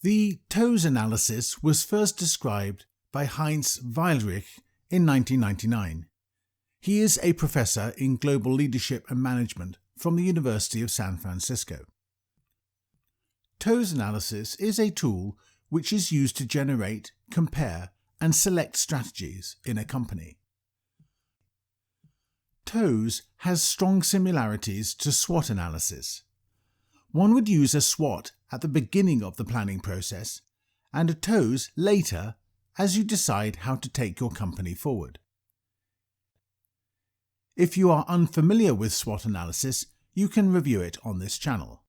The TOWS analysis was first described by Heinz Weihrich in 1999. He is a professor in global leadership and management from the University of San Francisco. TOWS analysis is a tool which is used to generate, compare, and select strategies in a company. TOWS has strong similarities to SWOT analysis. One would use a SWOT at the beginning of the planning process and a TOWS later as you decide how to take your company forward. If you are unfamiliar with SWOT analysis, you can review it on this channel.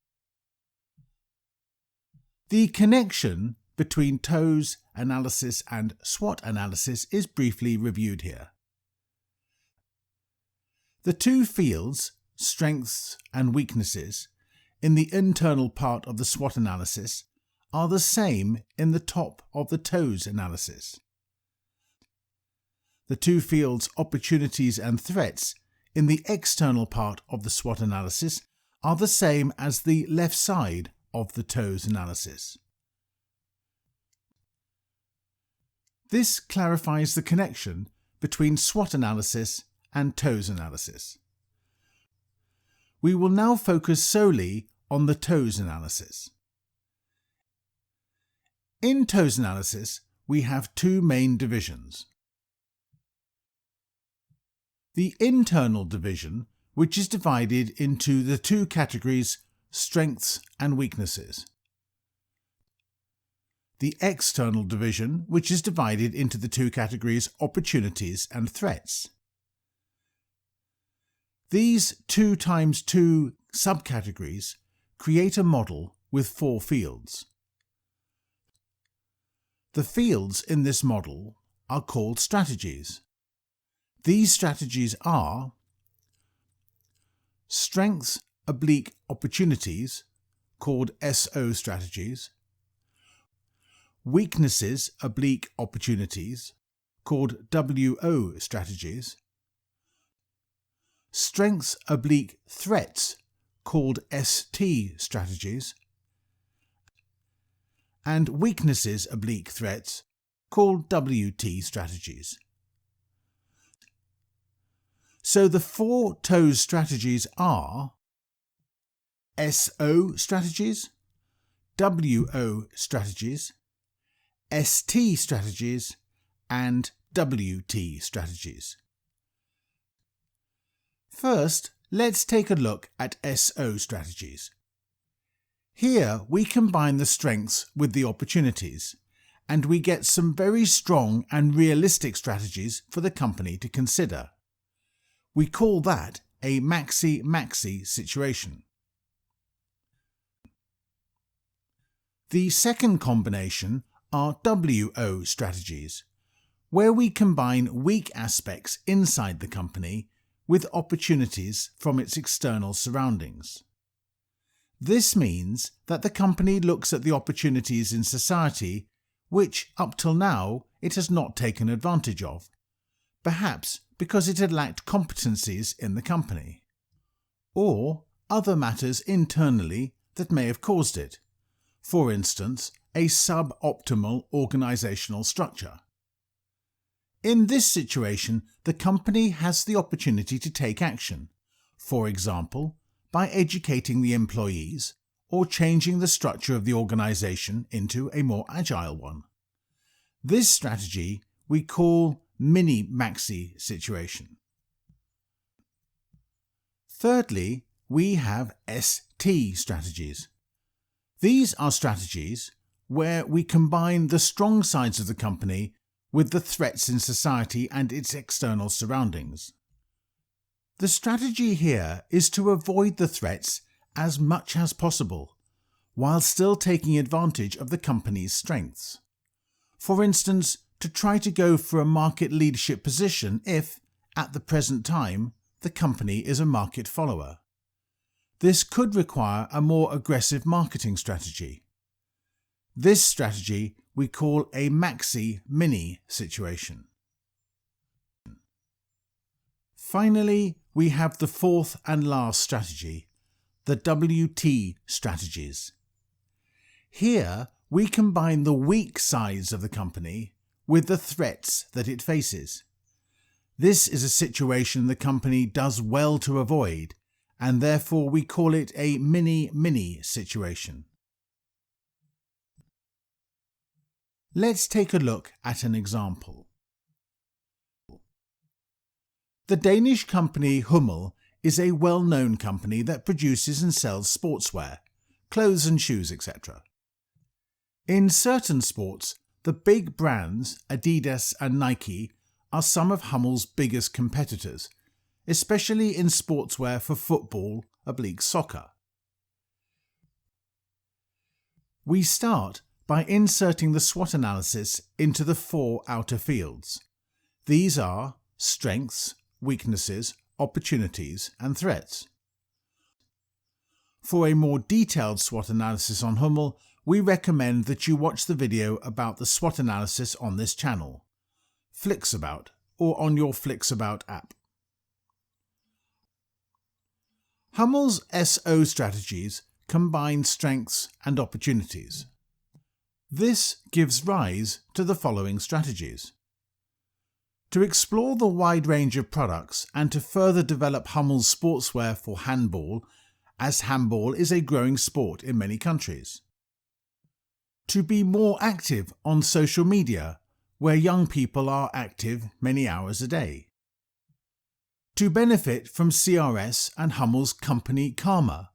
The connection between TOWS analysis and SWOT analysis is briefly reviewed here. The two fields, strengths and weaknesses, in the internal part of the SWOT analysis are the same in the top of the TOWS analysis. The two fields, opportunities and threats, in the external part of the SWOT analysis are the same as the left side of the TOWS analysis. This clarifies the connection between SWOT analysis and TOWS analysis. We will now focus solely on the TOWS analysis. In TOWS analysis, we have two main divisions. The internal division, which is divided into the two categories strengths and weaknesses. The external division, which is divided into the two categories opportunities and threats. These 2 times 2 subcategories create a model with 4 fields. The fields in this model are called strategies. These strategies are strengths/opportunities, called SO strategies, weaknesses/opportunities, called WO strategies, strengths/threats, called ST strategies, and weaknesses/threats, called WT strategies. So the 4 TOWS strategies are SO strategies, WO strategies, ST strategies, and WT strategies. First, let's take a look at SO strategies. Here we combine the strengths with the opportunities, and we get some very strong and realistic strategies for the company to consider. We call that a Maxi-Maxi situation. The second combination are WO strategies, where we combine weak aspects inside the company with opportunities from its external surroundings. This means that the company looks at the opportunities in society which, up till now, it has not taken advantage of, perhaps because it had lacked competencies in the company, or other matters internally that may have caused it, for instance, a suboptimal organizational structure. In this situation, the company has the opportunity to take action, for example, by educating the employees or changing the structure of the organization into a more agile one. This strategy we call Mini-Maxi situation. Thirdly, we have ST strategies. These are strategies where we combine the strong sides of the company with the threats in society and its external surroundings. The strategy here is to avoid the threats as much as possible, while still taking advantage of the company's strengths. For instance, to try to go for a market leadership position if, at the present time, the company is a market follower. This could require a more aggressive marketing strategy. This strategy we call a Maxi-Mini situation. Finally, we have the fourth and last strategy, the WT strategies. Here we combine the weak sides of the company with the threats that it faces. This is a situation the company does well to avoid, and therefore we call it a mini-mini situation. Let's take a look at an example. The Danish company Hummel is a well-known company that produces and sells sportswear, clothes and shoes, etc. In certain sports, the big brands Adidas and Nike are some of Hummel's biggest competitors, especially in sportswear for football/soccer. We start by inserting the SWOT analysis into the 4 outer fields. These are strengths, weaknesses, opportunities, and threats. For a more detailed SWOT analysis on Hummel, we recommend that you watch the video about the SWOT analysis on this channel, Flixabout, or on your Flixabout app. Hummel's SO strategies combine strengths and opportunities. This gives rise to the following strategies. To explore the wide range of products and to further develop Hummel's sportswear for handball, as handball is a growing sport in many countries. To be more active on social media, where young people are active many hours a day. To benefit from CRS and Hummel's company karma,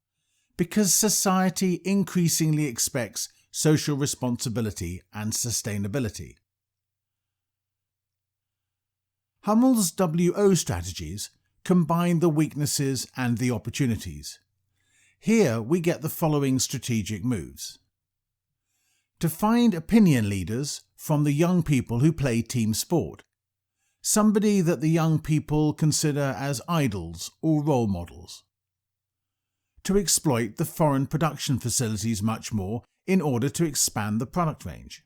because society increasingly expects social responsibility and sustainability. Hummel's WO strategies combine the weaknesses and the opportunities. Here we get the following strategic moves. To find opinion leaders from the young people who play team sport, somebody that the young people consider as idols or role models. To exploit the foreign production facilities much more in order to expand the product range.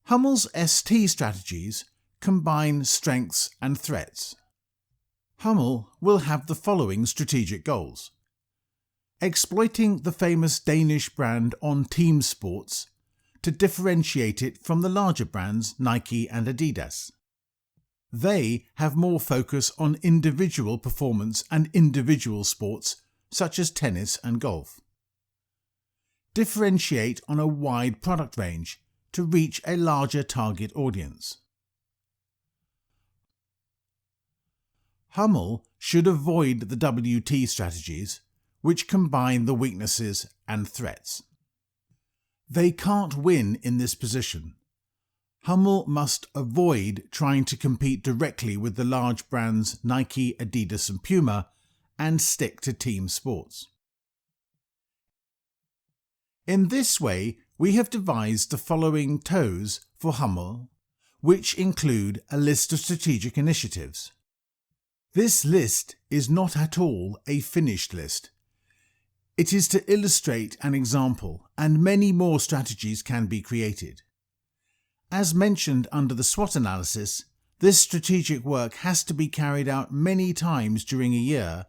Hummel's ST strategies combine strengths and threats. Hummel will have the following strategic goals. Exploiting the famous Danish brand on team sports to differentiate it from the larger brands Nike and Adidas. They have more focus on individual performance and individual sports such as tennis and golf. Differentiate on a wide product range to reach a larger target audience. Hummel should avoid the WT strategies, which combine the weaknesses and threats. They can't win in this position. Hummel must avoid trying to compete directly with the large brands Nike, Adidas and Puma and stick to team sports. In this way, we have devised the following TOWS for Hummel, which include a list of strategic initiatives. This list is not at all a finished list. It is to illustrate an example, and many more strategies can be created. As mentioned under the SWOT analysis, this strategic work has to be carried out many times during a year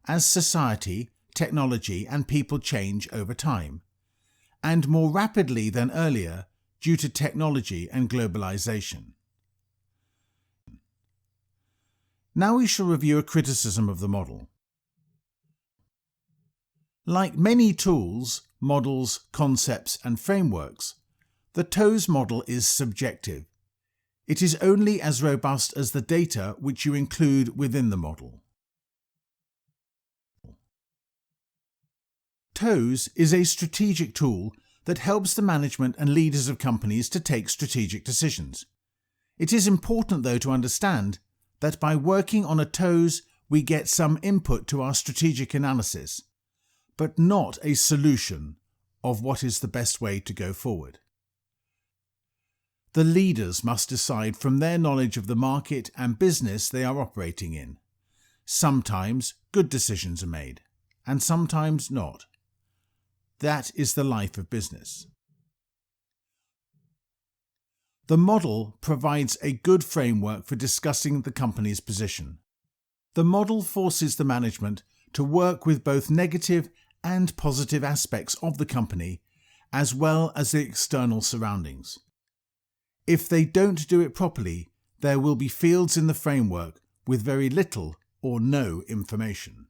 as society, technology and people change over time, and more rapidly than earlier due to technology and globalization. Now we shall review a criticism of the model. Like many tools, models, concepts and frameworks, the TOWS model is subjective. It is only as robust as the data which you include within the model. TOWS is a strategic tool that helps the management and leaders of companies to take strategic decisions. It is important, though, to understand that by working on a TOWS we get some input to our strategic analysis, but not a solution of what is the best way to go forward. The leaders must decide from their knowledge of the market and business they are operating in. Sometimes good decisions are made, and sometimes not. That is the life of business. The model provides a good framework for discussing the company's position. The model forces the management to work with both negative and positive aspects of the company, as well as the external surroundings. If they don't do it properly, there will be fields in the framework with very little or no information.